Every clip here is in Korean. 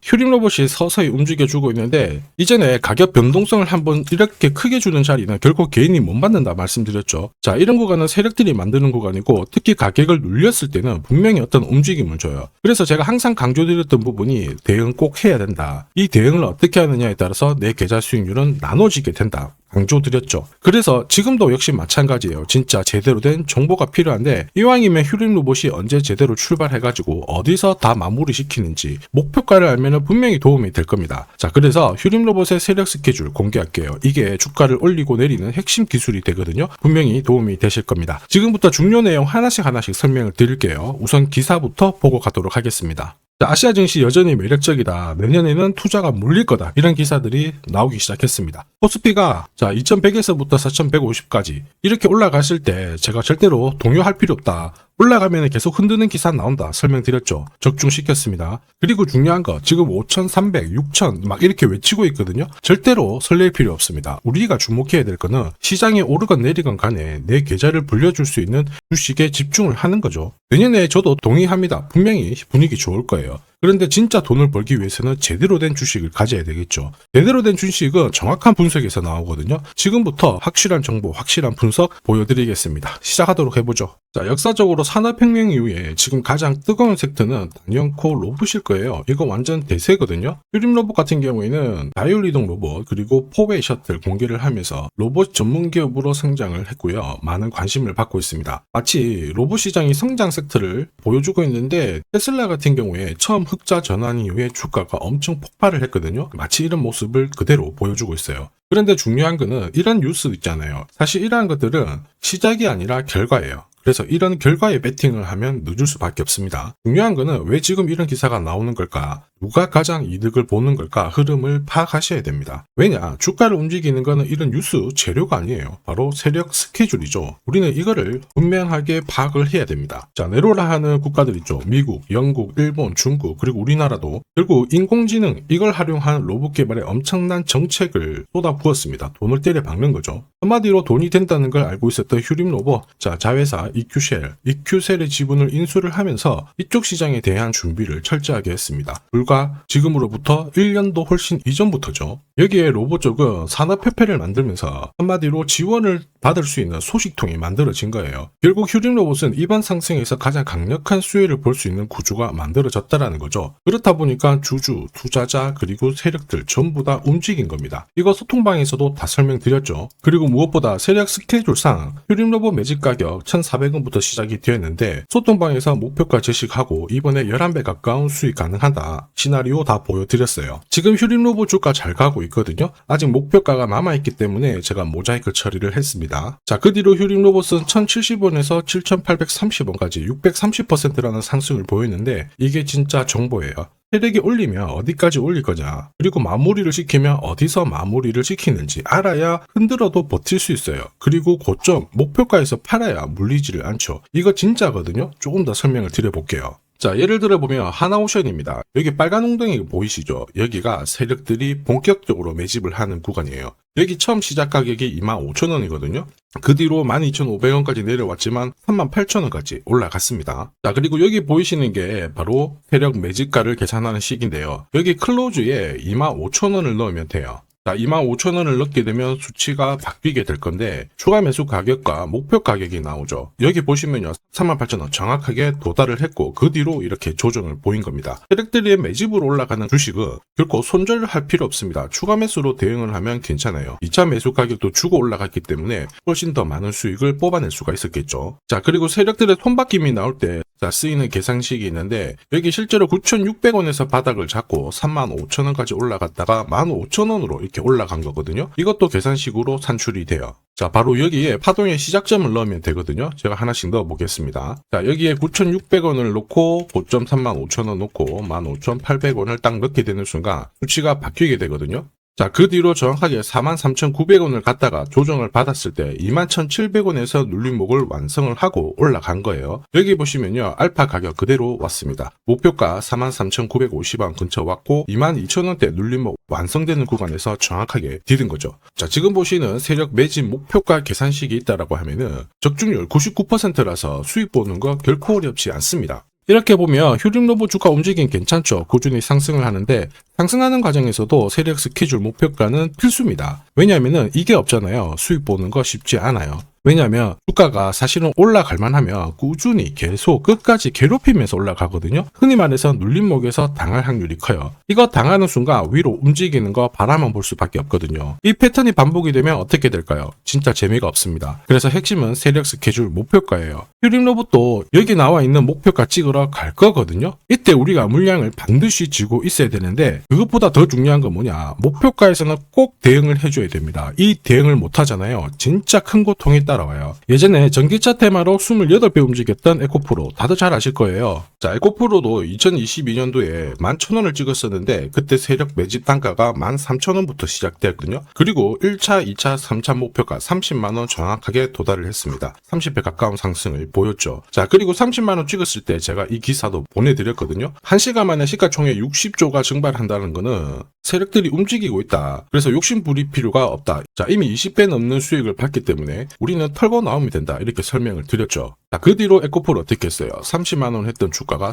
휴림 로봇이 서서히 움직여주고 있는데 이전에 가격 변동성을 한번 이렇게 크게 주는 자리는 결코 개인이 못 받는다 말씀드렸죠. 자, 이런 구간은 세력들이 만드는 구간이고 특히 가격을 눌렸을 때는 분명히 어떤 움직임을 줘요. 그래서 제가 항상 강조드렸던 부분이 대응 꼭 해야 된다. 이 대응을 어떻게 하느냐에 따라서 내 계좌 수익률은 나눠지게 된다. 강조드렸죠. 그래서 지금도 역시 마찬가지예요. 진짜 제대로 된 정보가 필요한데 이왕이면 휴림 로봇이 언제 제대로 출발해가지고 어디서 다 마무리 시키는지 목표가를 알면 분명히 도움이 될 겁니다. 자, 그래서 휴림 로봇의 세력 스케줄 공개할게요. 이게 주가를 올리고 내리는 핵심 기술이 되거든요. 분명히 도움이 되실 겁니다. 지금부터 중요 내용 하나씩 설명을 드릴게요. 우선 기사부터 보고 가도록 하겠습니다. 아시아 증시 여전히 매력적이다. 내년에는 투자가 몰릴 거다. 이런 기사들이 나오기 시작했습니다. 코스피가 2100에서부터 4150까지 이렇게 올라갔을 때 제가 절대로 동요할 필요 없다. 올라가면 계속 흔드는 기사 나온다 설명드렸죠. 적중시켰습니다. 그리고 중요한 거 지금 5300, 6000 막 이렇게 외치고 있거든요. 절대로 설렐 필요 없습니다. 우리가 주목해야 될 거는 시장이 오르건 내리건 간에 내 계좌를 불려줄 수 있는 주식에 집중을 하는 거죠. 내년에 저도 동의합니다. 분명히 분위기 좋을 거예요. 그런데 진짜 돈을 벌기 위해서는 제대로 된 주식을 가져야 되겠죠. 제대로 된 주식은 정확한 분석에서 나오거든요. 지금부터 확실한 정보, 확실한 분석 보여드리겠습니다. 시작하도록 해보죠. 자, 역사적으로 산업혁명 이후에 지금 가장 뜨거운 섹터는 단연코 로봇일 거예요. 이거 완전 대세거든요. 휴림 로봇 같은 경우에는 자율이동 로봇 그리고 포웨이 셔틀 공개를 하면서 로봇 전문 기업으로 성장을 했고요. 많은 관심을 받고 있습니다. 마치 로봇 시장이 성장 섹터를 보여주고 있는데 테슬라 같은 경우에 처음 흑자 전환 이후에 주가가 엄청 폭발을 했거든요. 마치 이런 모습을 그대로 보여주고 있어요. 그런데 중요한 거는 이런 뉴스 있잖아요. 사실 이러한 것들은 시작이 아니라 결과예요. 그래서 이런 결과에 베팅을 하면 늦을 수밖에 없습니다. 중요한 거는 왜 지금 이런 기사가 나오는 걸까? 누가 가장 이득을 보는 걸까? 흐름을 파악하셔야 됩니다. 왜냐? 주가를 움직이는 거는 이런 뉴스 재료가 아니에요. 바로 세력 스케줄이죠. 우리는 이거를 분명하게 파악을 해야 됩니다. 자, 내로라 하는 국가들 있죠. 미국, 영국, 일본, 중국, 그리고 우리나라도 결국 인공지능 이걸 활용한 로봇 개발에 엄청난 정책을 쏟아부었습니다. 돈을 때려 박는 거죠. 한마디로 돈이 된다는 걸 알고 있었던 휴림 로봇, 자회사 이큐셀의 지분을 인수를 하면서 이쪽 시장에 대한 준비를 철저하게 했습니다. 불과 지금으로부터 1년도 훨씬 이전부터죠. 여기에 로봇 쪽은 산업협회를 만들면서 한마디로 지원을 받을 수 있는 소식통이 만들어진 거예요. 결국 휴림 로봇은 이번 상승에서 가장 강력한 수혜를 볼 수 있는 구조가 만들어졌다라는 거죠. 그렇다 보니까 주주, 투자자, 그리고 세력들 전부 다 움직인 겁니다. 이거 소통방에서도 다 설명드렸죠. 그리고 무엇보다 세력 스케줄상 휴림 로봇 매집 가격 1,400원부터 시작이 되었는데 소통방에서 목표가 제시하고 이번에 11배 가까운 수익 가능하다. 시나리오 다 보여드렸어요. 지금 휴림 로봇 주가 잘 가고 있거든요. 아직 목표가가 남아있기 때문에 제가 모자이크 처리를 했습니다. 자, 그 뒤로 휴림 로봇은 1,070원에서 7,830원까지 630%라는 상승을 보였는데 이게 진짜 정보예요. 세력이 올리면 어디까지 올릴 거냐, 그리고 마무리를 시키면 어디서 마무리를 시키는지 알아야 흔들어도 버틸 수 있어요. 그리고 고점 목표가에서 팔아야 물리지를 않죠. 이거 진짜거든요. 조금 더 설명을 드려볼게요. 자, 예를 들어 보면 하나오션입니다. 여기 빨간 웅덩이 보이시죠? 여기가 세력들이 본격적으로 매집을 하는 구간이에요. 여기 처음 시작 가격이 25,000원이거든요. 그 뒤로 12,500원까지 내려왔지만 38,000원까지 올라갔습니다. 자, 그리고 여기 보이시는 게 바로 세력 매집가를 계산하는 식인데요. 여기 클로즈에 25,000원을 넣으면 돼요. 자, 25,000원을 넣게 되면 수치가 바뀌게 될 건데 추가 매수 가격과 목표 가격이 나오죠. 여기 보시면요, 38,000원 정확하게 도달을 했고 그 뒤로 이렇게 조정을 보인 겁니다. 세력들이 매집으로 올라가는 주식은 결코 손절을 할 필요 없습니다. 추가 매수로 대응을 하면 괜찮아요. 2차 매수 가격도 주고 올라갔기 때문에 훨씬 더 많은 수익을 뽑아낼 수가 있었겠죠. 자, 그리고 세력들의 손바뀜이 나올 때 쓰이는 계산식이 있는데 여기 실제로 9,600원에서 바닥을 잡고 35,000원까지 올라갔다가 15,000원으로 이렇게 올라간 거거든요. 이것도 계산식으로 산출이 돼요. 자, 바로 여기에 파동의 시작점을 넣으면 되거든요. 제가 하나씩 넣어 보겠습니다. 자, 여기에 9,600원을 놓고 고점 35,000원 놓고 15,800원을 딱 넣게 되는 순간 수치가 바뀌게 되거든요. 자, 그 뒤로 정확하게 43,900원을 갖다가 조정을 받았을 때 21,700원에서 눌림목을 완성을 하고 올라간 거예요. 여기 보시면요, 알파 가격 그대로 왔습니다. 목표가 43,950원 근처 왔고 22,000원대 눌림목 완성되는 구간에서 정확하게 디딘 거죠. 자, 지금 보시는 세력 매집 목표가 계산식이 있다라고 하면은 적중률 99%라서 수익 보는 거 결코 어렵지 않습니다. 이렇게 보면 휴림로봇 주가 움직임 괜찮죠. 꾸준히 상승을 하는데 상승하는 과정에서도 세력 스케줄 목표가는 필수입니다. 왜냐하면 이게 없잖아요. 수익 보는 거 쉽지 않아요. 왜냐하면 주가가 사실은 올라갈만 하면 꾸준히 계속 끝까지 괴롭히면서 올라가거든요. 흔히 말해서 눌림목에서 당할 확률이 커요. 이거 당하는 순간 위로 움직이는 거 바라만 볼 수밖에 없거든요. 이 패턴이 반복이 되면 어떻게 될까요? 진짜 재미가 없습니다. 그래서 핵심은 세력 스케줄 목표가예요. 휴림로봇도 여기 나와 있는 목표가 찍으러 갈 거거든요. 이때 우리가 물량을 반드시 쥐고 있어야 되는데 그것보다 더 중요한 건 뭐냐? 목표가에서는 꼭 대응을 해줘야 됩니다. 이 대응을 못하잖아요. 진짜 큰 고통이 따라와요. 예전에 전기차 테마로 28배 움직였던 에코프로 다들 잘 아실 거예요. 자, 에코프로도 2022년도에 11,000원을 찍었었는데 그때 세력 매집 단가가 13,000원부터 시작되었거든요. 그리고 1차, 2차, 3차 목표가 30만원 정확하게 도달을 했습니다. 30배 가까운 상승을 보였죠. 자, 그리고 30만원 찍었을 때 제가 이 기사도 보내드렸거든요. 1시간 만에 시가총액 60조가 증발한다는 거는 세력들이 움직이고 있다. 그래서 욕심 부릴 필요가 없다. 자, 이미 20배 넘는 수익을 봤기 때문에 우리는 털고 나오면 된다. 이렇게 설명을 드렸죠. 자, 그 뒤로 에코프로 어떻게 했어요? 30만원 했던 주가가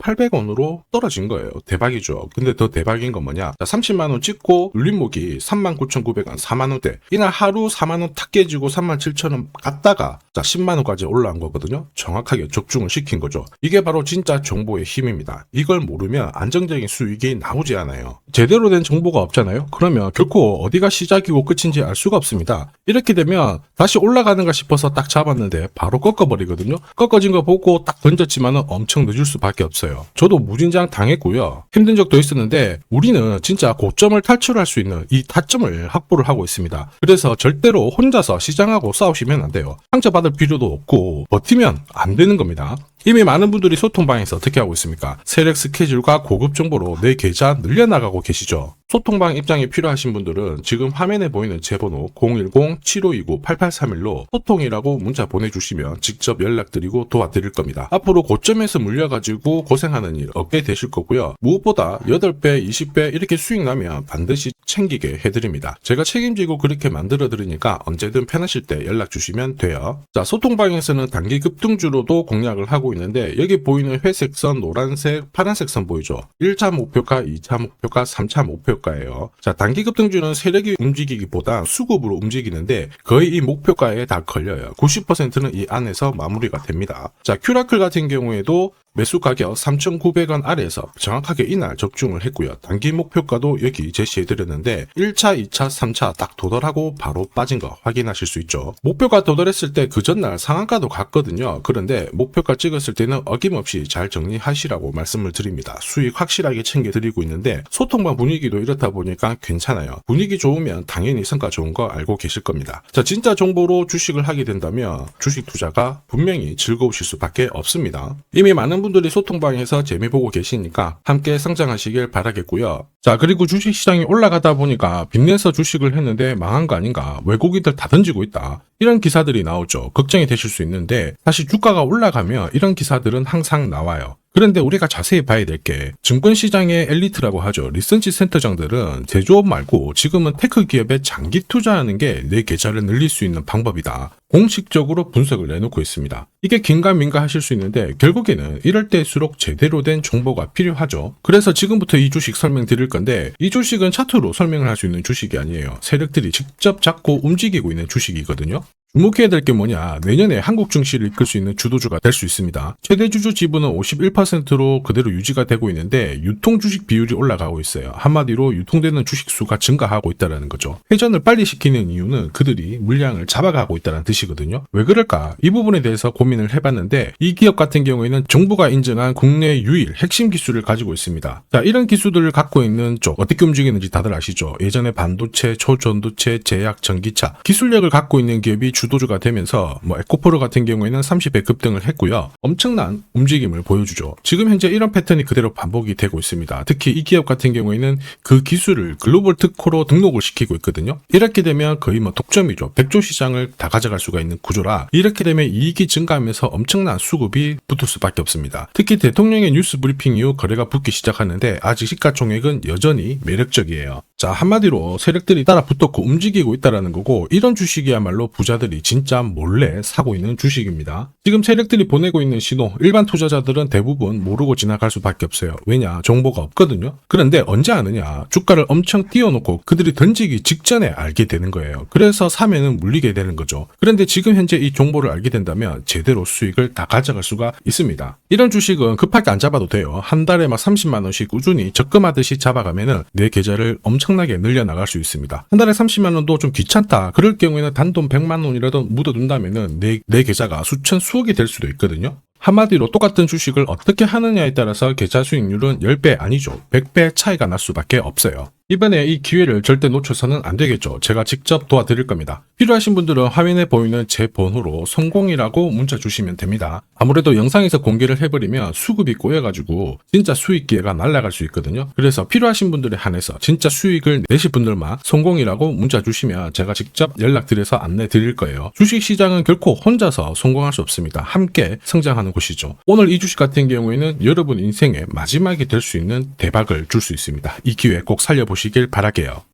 37,800원으로 떨어진 거예요. 대박이죠. 근데 더 대박인 건 뭐냐? 자, 30만원 찍고 눌림목이 39,900원, 4만원대. 이날 하루 4만원 탁 깨지고 37,000원 갔다가 자, 10만원까지 올라온 거거든요. 정확하게 적중을 시킨 거죠. 이게 바로 진짜 정보의 힘입니다. 이걸 모르면 안정적인 수익이 나오지 않아요. 제대로 된 정보가 없잖아요. 그러면 결코 어디가 시작이고 끝인지 알 수가 없습니다. 이렇게 되면 다시 올라가는가 싶어서 딱 잡았는데 바로 꺾어버리거든요. 꺾어진 거 보고 딱 던졌지만 엄청 늦을 수밖에 없어요. 저도 무진장 당했고요. 힘든 적도 있었는데 우리는 진짜 고점을 탈출할 수 있는 이 타점을 확보를 하고 있습니다. 그래서 절대로 혼자서 시장하고 싸우시면 안 돼요. 상처받을 필요도 없고 버티면 안 되는 겁니다. 이미 많은 분들이 소통방에서 어떻게 하고 있습니까? 세력 스케줄과 고급 정보로 내 계좌 늘려나가고 계시죠. 소통방 입장이 필요하신 분들은 지금 화면에 보이는 제 번호 010-7529-8831로 소통이라고 문자 보내주시면 직접 연락드리고 도와드릴 겁니다. 앞으로 고점에서 물려가지고 고생하는 일 없게 되실 거고요. 무엇보다 8배, 20배 이렇게 수익 나면 반드시 챙기게 해드립니다. 제가 책임지고 그렇게 만들어드리니까 언제든 편하실 때 연락 주시면 돼요. 자, 소통방에서는 단기 급등주로도 공략을 하고 있는데 여기 보이는 회색 선, 노란색, 파란색 선 보이죠? 1차 목표가, 2차 목표가, 3차 목표가예요. 자, 단기 급등주는 세력이 움직이기보다 수급으로 움직이는데 거의 이 목표가에 다 걸려요. 90%는 이 안에서 마무리가 됩니다. 자, 큐라클 같은 경우에도 매수 가격 3,900원 아래에서 정확하게 이날 적중을 했고요. 단기 목표가도 여기 제시해드렸는데 1차, 2차, 3차 딱 도달하고 바로 빠진 거 확인하실 수 있죠. 목표가 도달했을 때 그 전날 상한가도 갔거든요. 그런데 목표가 찍었을 때는 어김없이 잘 정리하시라고 말씀을 드립니다. 수익 확실하게 챙겨드리고 있는데 소통방 분위기도 이렇다 보니까 괜찮아요. 분위기 좋으면 당연히 성과 좋은 거 알고 계실 겁니다. 자, 진짜 정보로 주식을 하게 된다면 주식 투자가 분명히 즐거우실 수밖에 없습니다. 이미 많은 분들이 소통방에서 재미 보고 계시니까 함께 성장하시길 바라겠고요. 자, 그리고 주식시장이 올라가다 보니까 빚내서 주식을 했는데 망한 거 아닌가, 외국인들 다 던지고 있다, 이런 기사들이 나오죠. 걱정이 되실 수 있는데 사실 주가가 올라가면 이런 기사들은 항상 나와요. 그런데 우리가 자세히 봐야 될 게 증권시장의 엘리트라고 하죠. 리서치 센터장들은 제조업 말고 지금은 테크 기업에 장기 투자하는 게 내 계좌를 늘릴 수 있는 방법이다. 공식적으로 분석을 내놓고 있습니다. 이게 긴가민가 하실 수 있는데 결국에는 이럴 때일수록 제대로 된 정보가 필요하죠. 그래서 지금부터 이 주식 설명드릴 건데 이 주식은 차트로 설명을 할 수 있는 주식이 아니에요. 세력들이 직접 잡고 움직이고 있는 주식이거든요. 주목해야 될 게 뭐냐, 내년에 한국 증시를 이끌 수 있는 주도주가 될 수 있습니다. 최대 주주 지분은 51%로 그대로 유지가 되고 있는데 유통 주식 비율이 올라가고 있어요. 한마디로 유통되는 주식 수가 증가하고 있다는 거죠. 회전을 빨리 시키는 이유는 그들이 물량을 잡아가고 있다는 뜻이거든요. 왜 그럴까? 이 부분에 대해서 고민을 해봤는데 이 기업 같은 경우에는 정부가 인정한 국내 유일 핵심 기술을 가지고 있습니다. 자, 이런 기술들을 갖고 있는 쪽 어떻게 움직이는지 다들 아시죠? 예전에 반도체, 초전도체, 제약, 전기차 기술력을 갖고 있는 기업이 주도주가 되면서 에코프로 같은 경우에는 30배 급등을 했고요. 엄청난 움직임을 보여주죠. 지금 현재 이런 패턴이 그대로 반복이 되고 있습니다. 특히 이 기업 같은 경우에는 그 기술을 글로벌 특허로 등록을 시키고 있거든요. 이렇게 되면 거의 독점이죠. 100조 시장을 다 가져갈 수가 있는 구조라 이렇게 되면 이익이 증가하면서 엄청난 수급이 붙을 수밖에 없습니다. 특히 대통령의 뉴스 브리핑 이후 거래가 붙기 시작하는데 아직 시가총액은 여전히 매력적이에요. 자, 한마디로 세력들이 따라 붙었고 움직이고 있다라는 거고, 이런 주식이야말로 부자들이 진짜 몰래 사고 있는 주식입니다. 지금 세력들이 보내고 있는 신호, 일반 투자자들은 대부분 모르고 지나갈 수밖에 없어요. 왜냐? 정보가 없거든요. 그런데 언제 아느냐? 주가를 엄청 띄워놓고 그들이 던지기 직전에 알게 되는 거예요. 그래서 사면은 물리게 되는 거죠. 그런데 지금 현재 이 정보를 알게 된다면 제대로 수익을 다 가져갈 수가 있습니다. 이런 주식은 급하게 안 잡아도 돼요. 한 달에 막 30만 원씩 꾸준히 적금하듯이 잡아가면은 내 계좌를 엄청나게 늘려나갈 수 있습니다. 한 달에 30만 원도 좀 귀찮다. 그럴 경우에는 단돈 100만 원이라도 묻어둔다면은 내 계좌가 수천 수억이 될 수도 있거든요. 한마디로 똑같은 주식을 어떻게 하느냐에 따라서 계좌 수익률은 10배 아니죠. 100배 차이가 날 수밖에 없어요. 이번에 이 기회를 절대 놓쳐서는 안 되겠죠. 제가 직접 도와드릴 겁니다. 필요하신 분들은 화면에 보이는 제 번호로 성공이라고 문자 주시면 됩니다. 아무래도 영상에서 공개를 해버리면 수급이 꼬여가지고 진짜 수익 기회가 날아갈 수 있거든요. 그래서 필요하신 분들에 한해서 진짜 수익을 내실 분들만 성공이라고 문자 주시면 제가 직접 연락드려서 안내 드릴 거예요. 주식시장은 결코 혼자서 성공할 수 없습니다. 함께 성장하는 곳이죠. 오늘 이 주식 같은 경우에는 여러분 인생의 마지막이 될 수 있는 대박을 줄 수 있습니다. 이 기회 꼭 살려보시길 바랄게요.